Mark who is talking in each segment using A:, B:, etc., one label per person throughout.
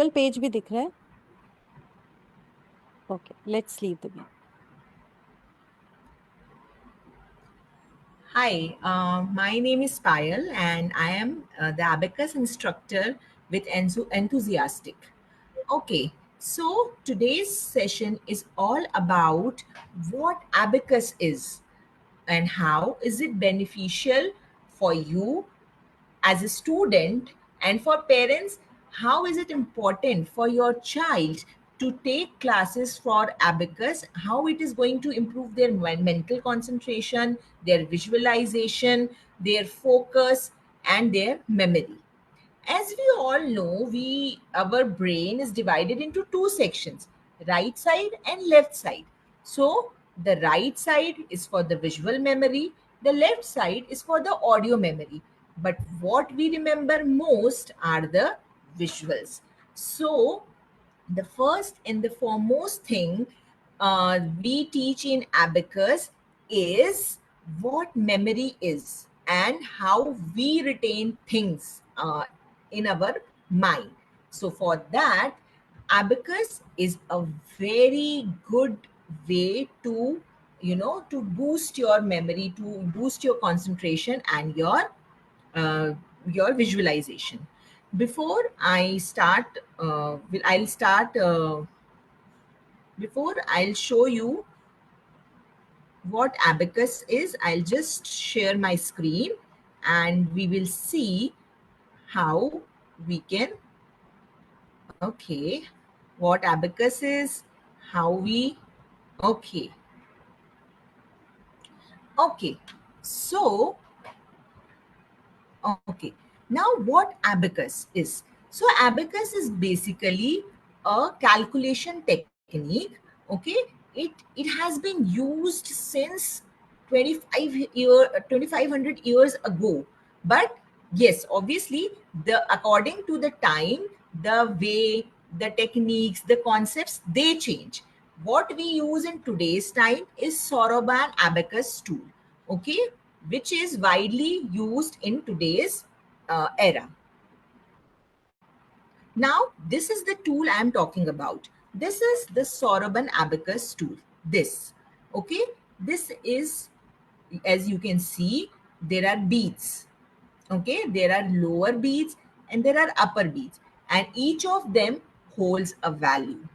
A: Actual page भी दिख रहा है? Okay, let's leave the video.
B: Hi, my name is Payal and I am the Abacus instructor with EnthuZiastic. Okay, so today's session is all about what Abacus is and how is it beneficial for you as a student, and for parents, how is it important for your child to take classes for Abacus, how it is going to improve their mental concentration, their visualization, their focus, and their memory. As we all know, we our brain is divided into two sections, right side and left side. So the right side is for the visual memory, the left side is for the audio memory. But what we remember most are the visuals. So the first and the foremost thing we teach in Abacus is what memory is and how we retain things in our mind. So for that, Abacus is a very good way to, to boost your memory, to boost your concentration and uh, your visualization. Before I start, I'll start. Before I'll show you what Abacus is, I'll just share my screen and we will see how we can, okay, what Abacus is, how we, okay, okay. So, okay. Now, what Abacus is? So, Abacus is basically a calculation technique. Okay, it has been used since 2500 years ago. But yes, obviously, the according to the time, the way, the techniques, the concepts, they change. What we use in today's time is Soroban Abacus tool. Okay, which is widely used in today's era. Now, this is the tool I'm talking about. This is the Soroban Abacus tool. This, okay, this is, as you can see, there are beads. Okay, there are lower beads and there are upper beads, and each of them holds a value.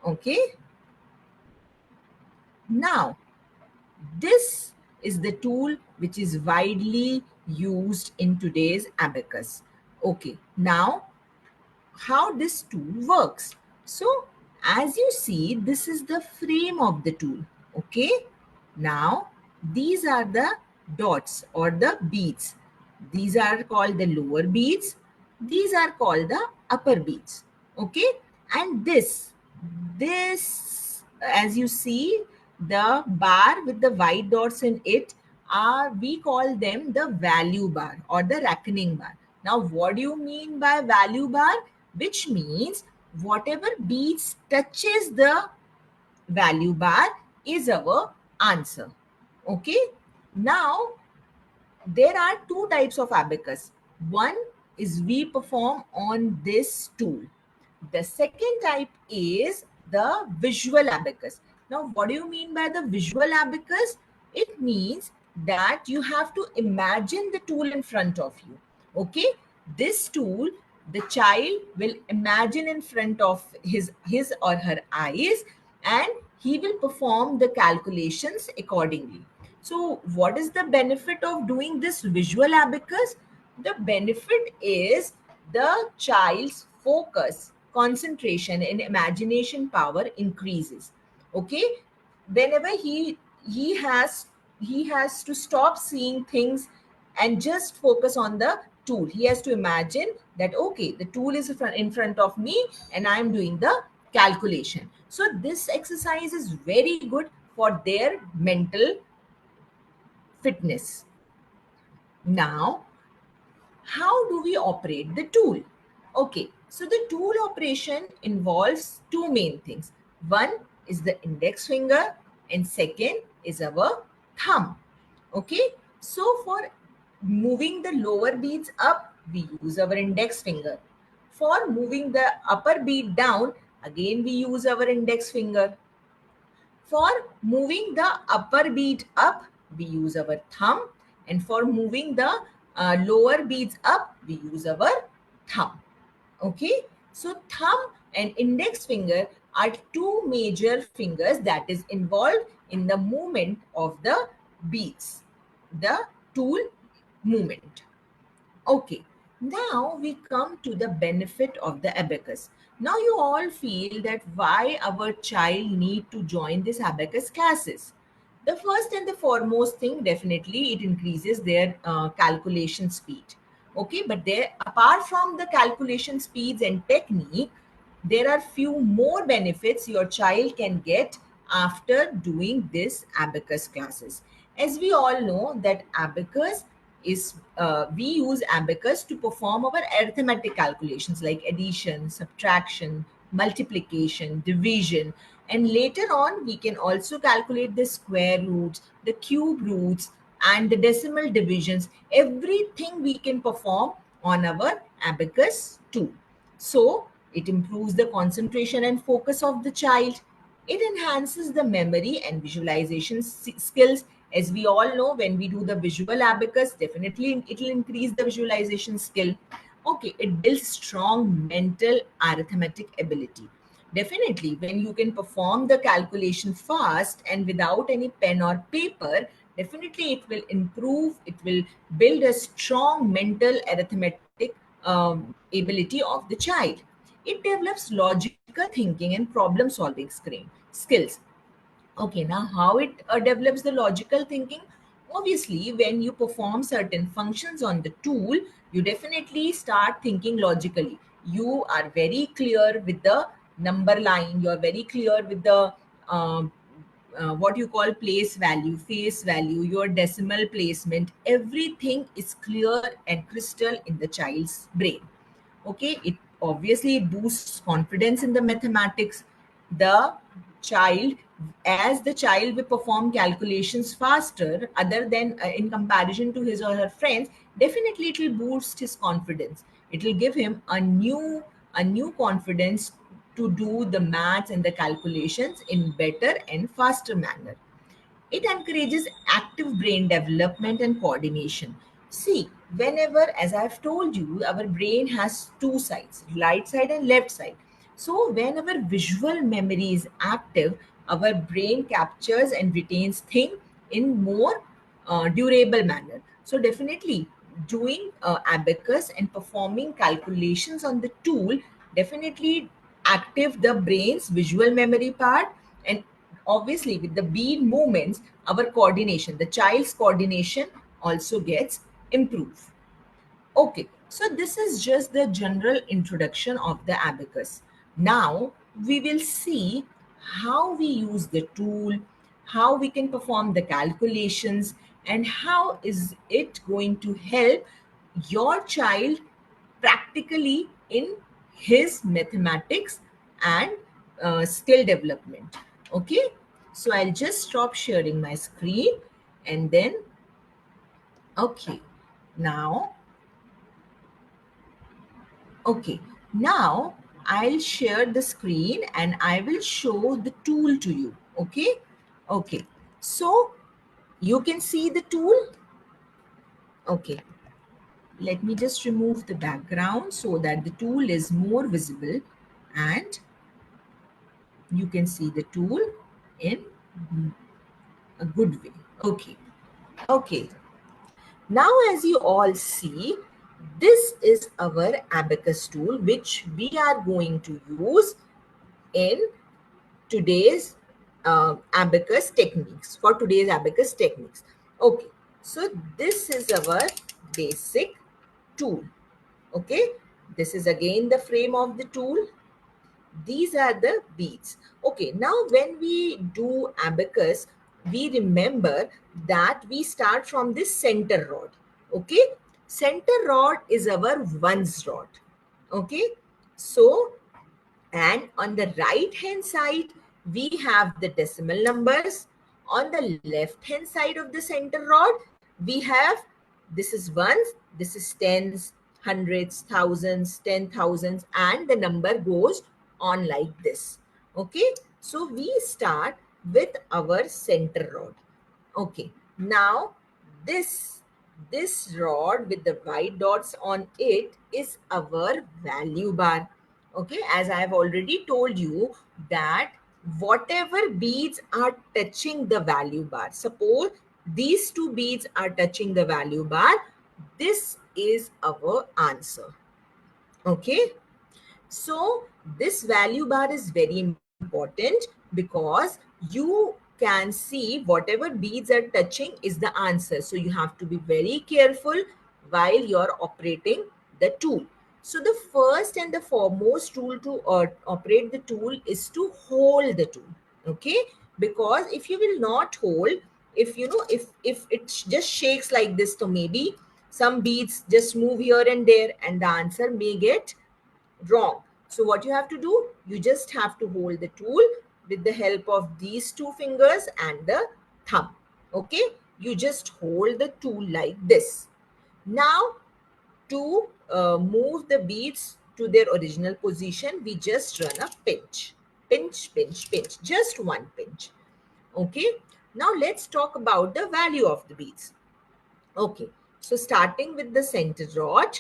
B: Okay, now this is the tool which is widely used in today's Abacus. Okay, now how this tool works. So, as you see, this is the frame of the tool. Okay, now these are the dots or the beads. These are called the lower beads, these are called the upper beads. Okay, and this, as you see, the bar with the white dots in it, are, we call them the value bar or the reckoning bar. Now, what do you mean by value bar? Which means whatever beads touches the value bar is our answer. Okay, now there are two types of abacus. One is we perform on this tool. The second type is the visual abacus. Now, what do you mean by the visual abacus? It means that you have to imagine the tool in front of you. Okay, this tool, the child will imagine in front of his or her eyes, and he will perform the calculations accordingly. So, what is the benefit of doing this visual abacus? The benefit is the child's focus, concentration, and imagination power increases. Okay, whenever he has to stop seeing things and just focus on the tool. He has to imagine that okay, the tool is in front of me and I am doing the calculation. So this exercise is very good for their mental fitness. Now, how do we operate the tool? Okay, so the tool operation involves two main things. One is the index finger and second is our thumb. Okay, so for moving the lower beads up, we use our index finger. For moving the upper bead down, again we use our index finger. For moving the upper bead up, we use our thumb. And for moving the lower beads up, we use our thumb. Okay, so thumb and index finger are two major fingers that is involved in the movement of the beads, the tool movement. Okay, now we come to the benefit of the abacus. Now you all feel that why our child need to join this abacus classes. The first and the foremost thing, definitely it increases their calculation speed. Okay, but there, apart from the calculation speeds and technique, there are few more benefits your child can get after doing this abacus classes. As we all know that abacus is we use abacus to perform our arithmetic calculations like addition, subtraction, multiplication, division, and later on we can also calculate the square roots, the cube roots, and the decimal divisions. Everything we can perform on our abacus too. So it improves the concentration and focus of the child. It enhances the memory and visualization skills. As we all know, when we do the visual abacus, definitely it will increase the visualization skill. Okay, it builds strong mental arithmetic ability. Definitely, when you can perform the calculation fast and without any pen or paper, definitely it will improve, it will build a strong mental arithmetic ability of the child. It develops logical thinking and problem solving skills. Okay, now how it develops the logical thinking? Obviously, when you perform certain functions on the tool, you definitely start thinking logically. You are very clear with the number line, you are very clear with the what you call place value, face value, your decimal placement. Everything is clear and crystal in the child's brain. Okay, it obviously it boosts confidence in the mathematics. The child, as the child will perform calculations faster other than in comparison to his or her friends, definitely it will boost his confidence. It will give him a new confidence to do the maths and the calculations in better and faster manner. It encourages active brain development and coordination. See, whenever, as I've told you, our brain has two sides, right side and left side. So, whenever visual memory is active, our brain captures and retains things in more durable manner. So, definitely doing abacus and performing calculations on the tool definitely active the brain's visual memory part, and obviously with the bead movements our coordination, the child's coordination also gets improved. Okay, so this is just the general introduction of the abacus. Now we will see how we use the tool, how we can perform the calculations, and how is it going to help your child practically in his mathematics and skill development. Okay, so I'll just stop sharing my screen and then, okay, now, okay, now I'll share the screen and I will show the tool to you. Okay, okay, so you can see the tool. Okay, let me just remove the background so that the tool is more visible and you can see the tool in a good way. Okay, okay. Now, as you all see, this is our abacus tool, which we are going to use in today's abacus techniques, for today's abacus techniques. Okay, so this is our basic tool. Okay, this is again the frame of the tool. These are the beads. Okay, now when we do abacus, we remember that we start from this center rod. Okay, center rod is our ones rod. Okay, so, and on the right hand side we have the decimal numbers. On the left hand side of the center rod we have, this is ones, this is tens, hundreds, thousands, 10,000s, and the number goes on like this. Okay, so we start with our center rod. Okay, now this this rod with the white dots on it is our value bar. Okay, as I have already told you that whatever beads are touching the value bar, suppose these two beads are touching the value bar, this is our answer. Okay, so this value bar is very important because you can see whatever beads are touching is the answer. So you have to be very careful while you're operating the tool. So the first and the foremost rule to operate the tool is to hold the tool. Okay, because if you will not hold, if you know, if it just shakes like this, so maybe some beads just move here and there and the answer may get wrong. So what you have to do, you just have to hold the tool with the help of these two fingers and the thumb. Okay, you just hold the tool like this. Now to move the beads to their original position, we just run a pinch. Pinch, pinch, pinch, just one pinch. Okay, now let's talk about the value of the beads. Okay, so starting with the center rod,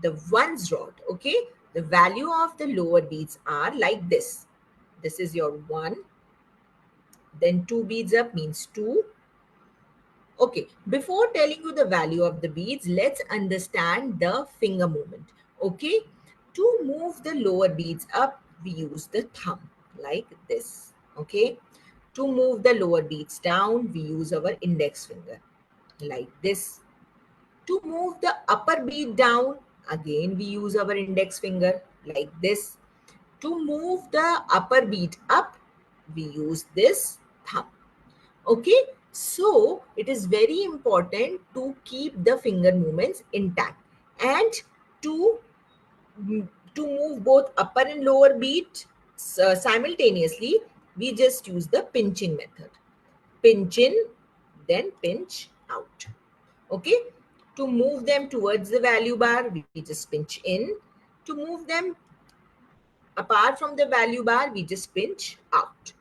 B: the ones rod, okay, the value of the lower beads are like this. This is your one, then two beads up means two. Okay, before telling you the value of the beads, let's understand the finger movement. Okay, to move the lower beads up, we use the thumb like this. Okay, to move the lower beads down, we use our index finger like this. To move the upper bead down, again we use our index finger like this. To move the upper bead up, we use this thumb. Okay, so it is very important to keep the finger movements intact, and to to move both upper and lower bead simultaneously, we just use the pinching method. Pinch in, then pinch out. Okay, to move them towards the value bar, we just pinch in. To move them apart from the value bar, we just pinch out.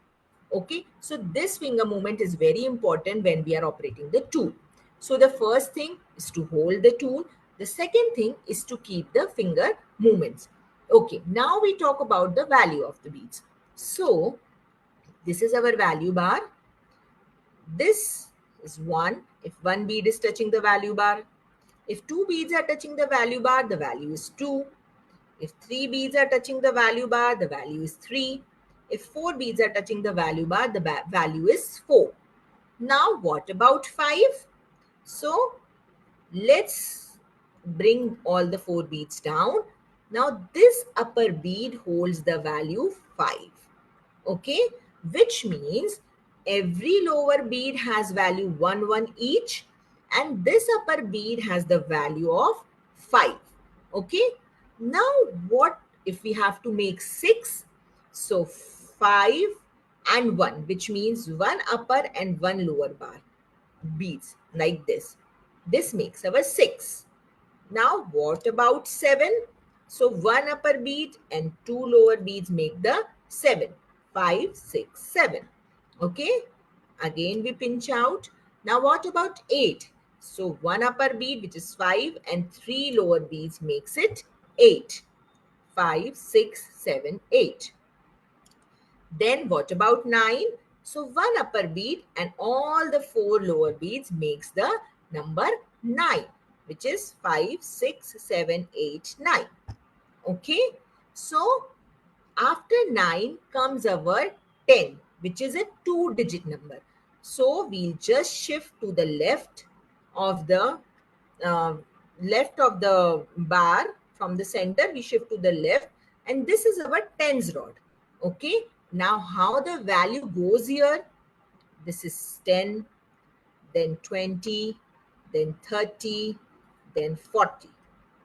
B: Okay, so this finger movement is very important when we are operating the tool. So the first thing is to hold the tool. The second thing is to keep the finger movements. Okay, now we talk about the value of the beads. So this is our value bar. This is 1 if one bead is touching the value bar. If two beads are touching the value bar, the value is 2. If three beads are touching the value bar, the value is 3. If four beads are touching the value bar, the value is 4. Now, what about 5? So, let's bring all the 4 beads down. Now, this upper bead holds the value 5. Okay, which means every lower bead has value 1 1 each, and this upper bead has the value of 5. Okay, now what if we have to make 6? So 5 and 1, which means one upper and one lower bar beads like this makes our 6. Now, what about 7? So, one upper bead and two lower beads make the 7. 5, 6, 7. Okay. Again, we pinch out. Now, what about 8? So, one upper bead, which is 5, and three lower beads makes it 8. 5, 6, 7, 8. Then what about 9? So one upper bead and all the four lower beads makes the number 9, which is 5, 6, 7, 8, 9. Okay. So after 9 comes our 10, which is a two-digit number. So we'll just shift to the of the uh, left of the bar. From the center we shift to the left, and this is our tens rod. Okay, now how the value goes here, this is 10, then 20, then 30, then 40.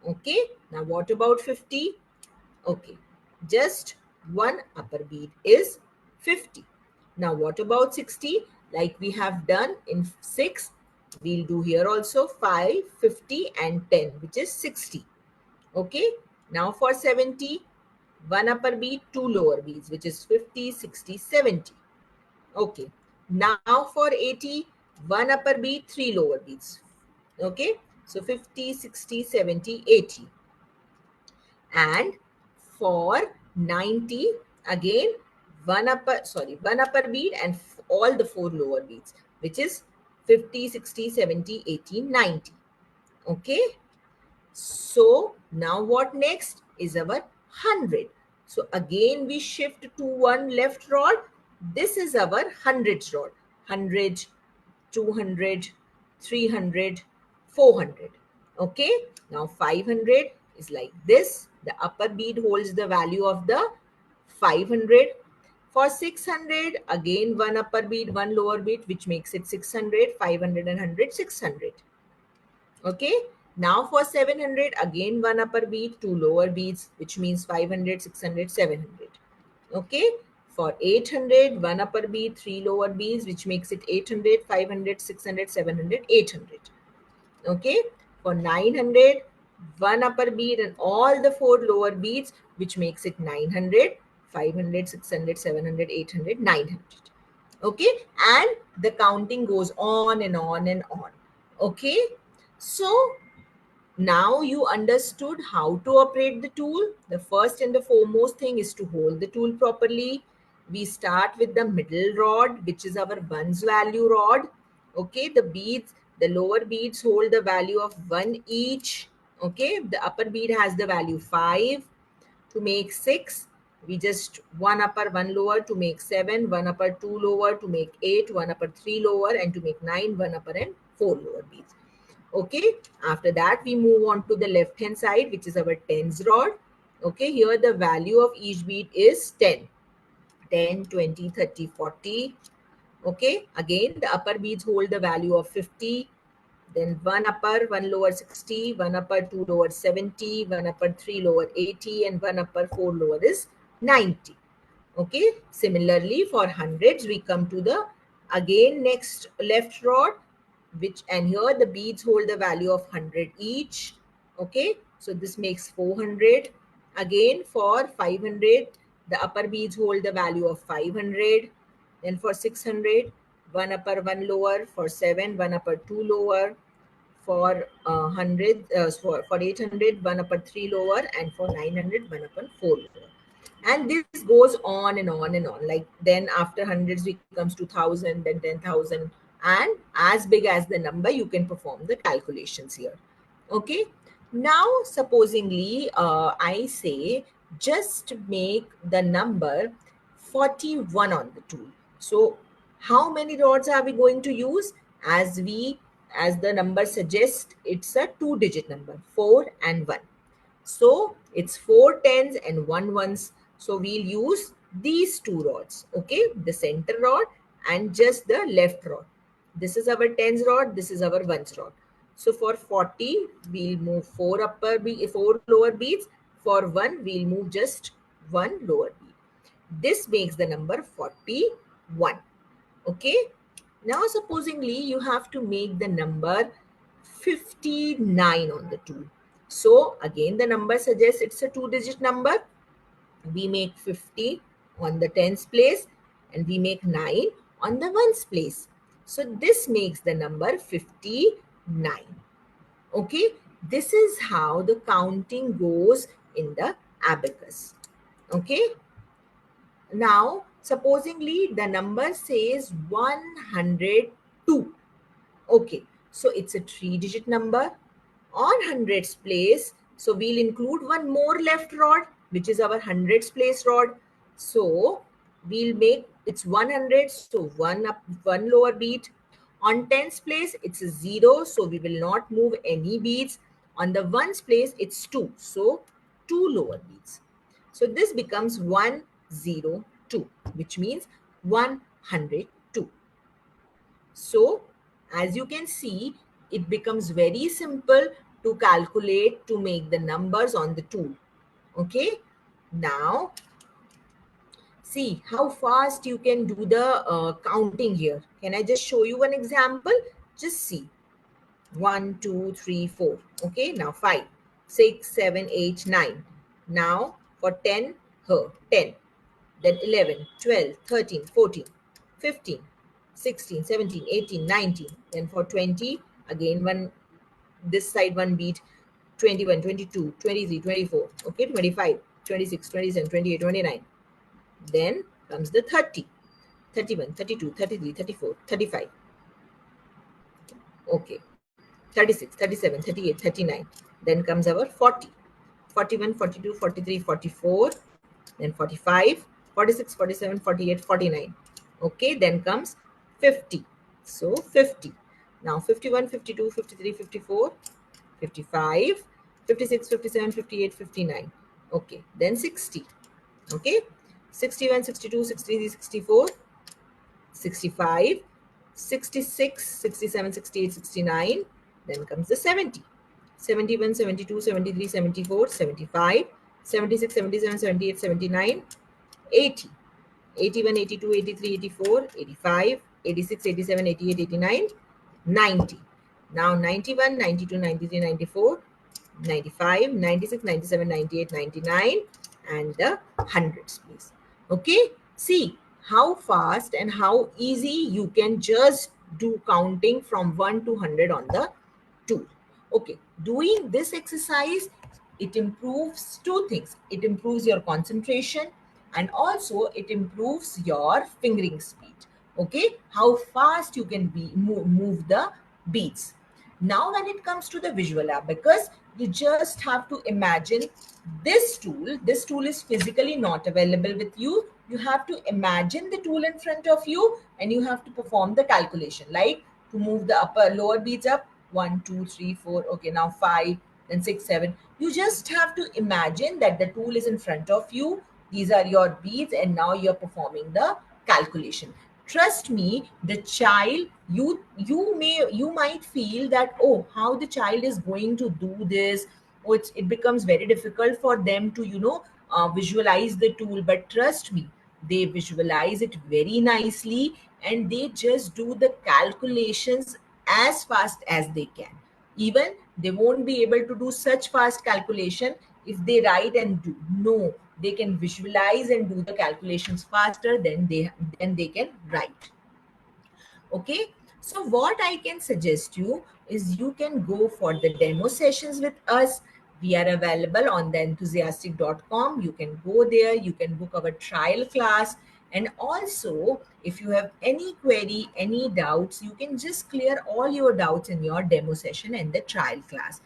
B: Okay, now what about 50? Okay, just one upper bead is 50. Now what about 60? Like we have done in 6, we'll do here also 5, 50 and 10, which is 60. Okay, now for 70, one upper beat, two lower beats, which is 50, 60, 70. Okay, now for 80, one upper beat, three lower beats. Okay, so 50, 60, 70, 80. And for 90, again one upper beat and all the four lower beats, which is 50, 60, 70, 80, 90. Okay, so now what next is our 100. So again we shift to one left rod. This is our hundreds rod. 100, 200, 300, 400. Okay, now 500 is like this. The upper bead holds the value of the 500. For 600, again one upper bead, one lower bead, which makes it 600, 500 and 100, 600. Okay, now for 700, again one upper bead, two lower beads, which means 500, 600, 700. Okay, for 800, one upper bead, three lower beads, which makes it 800, 500, 600, 700, 800. Okay, for 900, one upper bead and all the four lower beads, which makes it 900, 500, 600, 700, 800, 900. Okay, and the counting goes on and on and on. Okay, so now you understood how to operate the tool. The first and the foremost thing is to hold the tool properly. We start with the middle rod, which is our ones value rod. Okay, the lower beads hold the value of 1 each. Okay, the upper bead has the value 5. To make 6, we just one upper, one lower to make 7, one upper, two lower to make 8, one upper, three lower, and to make 9, one upper and four lower beads. Okay, after that we move on to the left hand side, which is our tens rod. Okay, here the value of each bead is 10, 10, 20, 30, 40. Okay, again the upper beads hold the value of 50, then one upper, one lower 60, one upper, two lower 70, one upper, three lower 80, and one upper, four lower is 90. Okay, similarly for hundreds we come to the again next left rod, which and here the beads hold the value of 100 each. Okay, so this makes 400. Again for 500, the upper beads hold the value of 500. Then for 600, one upper, one lower. For 7, one upper, two lower. For 100, for 800, one upper, three lower, and for 900, one upper, four lower. And this goes on and on and on. Like then after hundreds we comes to 1,000, then 10,000, and as big as the number you can perform the calculations here. Okay, now supposingly I say just make the number 41 on the tool. So how many rods are we going to use? As the number suggests, it's a two-digit number, 4 and 1. So it's 4 tens and 1 ones. So we'll use these two rods. Okay, the center rod and just the left rod. This is our tens rod, this is our ones rod. So for 40, we'll move four lower beads. For 1, we'll move just one lower bead. This makes the number 41. Okay, now supposingly you have to make the number 59 on the tool. So again the number suggests it's a two-digit number. We make 50 on the tens place and we make 9 on the ones place. So this makes the number 59. Okay, this is how the counting goes in the abacus. Okay, now supposingly the number says 102. Okay, so it's a three-digit number on hundreds place. So we'll include one more left rod, which is our hundreds place rod. So we'll make it's 100. So one up, one lower bead. On tens place, it's a 0. So we will not move any beads. On the ones place, it's 2. So two lower beads. So this becomes 102, which means 102. So as you can see, it becomes very simple to calculate, to make the numbers on the tool. Okay, now see how fast you can do the counting here. Can I just show you one example? Just see. 1, 2, 3, 4. Okay, now 5, 6, 7, 8, 9. Now for 10, her, 10. Then 11, 12, 13, 14, 15, 16, 17, 18, 19. Then for 20, again one, this side one beat, 21, 22, 23, 24, okay, 25, 26, 27, 28, 29. Then comes the 30, 31, 32, 33, 34, 35. Okay, 36, 37, 38, 39. Then comes our 40, 41, 42, 43, 44. Then 45, 46, 47, 48, 49. Okay, then comes 50. So 50. Now 51, 52, 53, 54, 55, 56, 57, 58, 59. Okay, then 60. Okay, 61, 62, 63, 64, 65, 66, 67, 68, 69. Then comes the 70. 71, 72, 73, 74, 75, 76, 77, 78, 79, 80, 81, 82, 83, 84, 85, 86, 87, 88, 89, 90. Now 91, 92, 93, 94, 95, 96, 97, 98, 99, and the hundreds, please. Okay, see how fast and how easy you can just do counting from 1 to 100 on the tool. Okay, doing this exercise, it improves two things. It improves your concentration and also it improves your fingering speed. Okay, how fast you can move the beats. Now when it comes to the visual abacus, you just have to imagine this tool is physically not available with you. You have to imagine the tool in front of you and you have to perform the calculation, like to move the upper lower beads up, 1, 2, 3, 4. Okay, now 5, then 6, 7. You just have to imagine that the tool is in front of you. These are your beads and now you're performing the calculation. Trust me, the child, you might feel that, oh, how the child is going to do this. Oh, it becomes very difficult for them to visualize the tool. But trust me, they visualize it very nicely and they just do the calculations as fast as they can. Even they won't be able to do such fast calculation if they write and do. No, they can visualize and do the calculations faster than they can write. Okay, so what I can suggest you is you can go for the demo sessions with us. We are available on the enthusiastic.com. You can go there, you can book our trial class, and also if you have any query, any doubts, you can just clear all your doubts in your demo session and the trial class.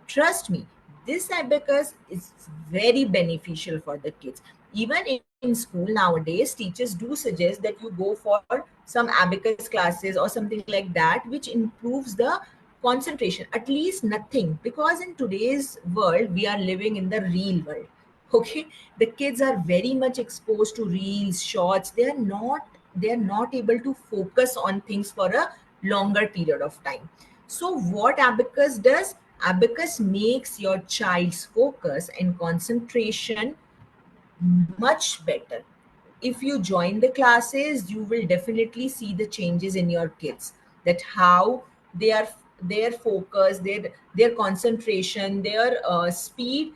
B: Trust me, this abacus is very beneficial for the kids. Even in school nowadays, teachers do suggest that you go for some abacus classes or something like that, which improves the concentration, at least nothing, because in today's world we are living in the real world. Okay, the kids are very much exposed to reels, shorts. They are not able to focus on things for a longer period of time. So what abacus does, abacus makes your child's focus and concentration much better. If you join the classes, you will definitely see the changes in your kids, that how they are, their focus, their concentration, their speed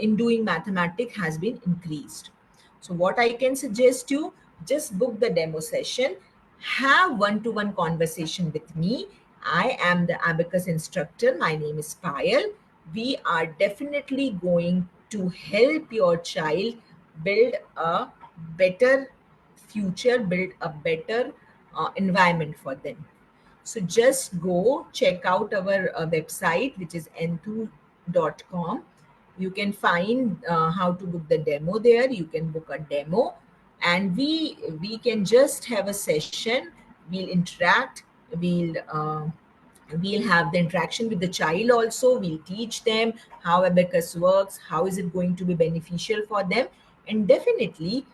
B: in doing mathematics has been increased. So what I can suggest you, just book the demo session, have one-to-one conversation with me. I am the abacus instructor. My name is Payal. We are definitely going to help your child build a better future, build a better environment for them. So just go check out our website, which is enthu.com. You can find how to book the demo there. You can book a demo, and we can just have a session. We'll interact. We'll have the interaction with the child also. We'll teach them how abacus works, how is it going to be beneficial for them, and definitely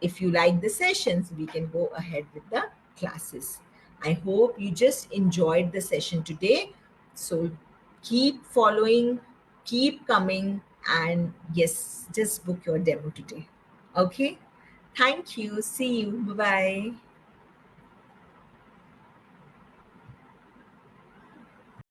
B: if you like the sessions, we can go ahead with the classes. I hope you just enjoyed the session today. So keep following, keep coming, and yes, just book your demo today. Okay, thank you, see you, bye bye.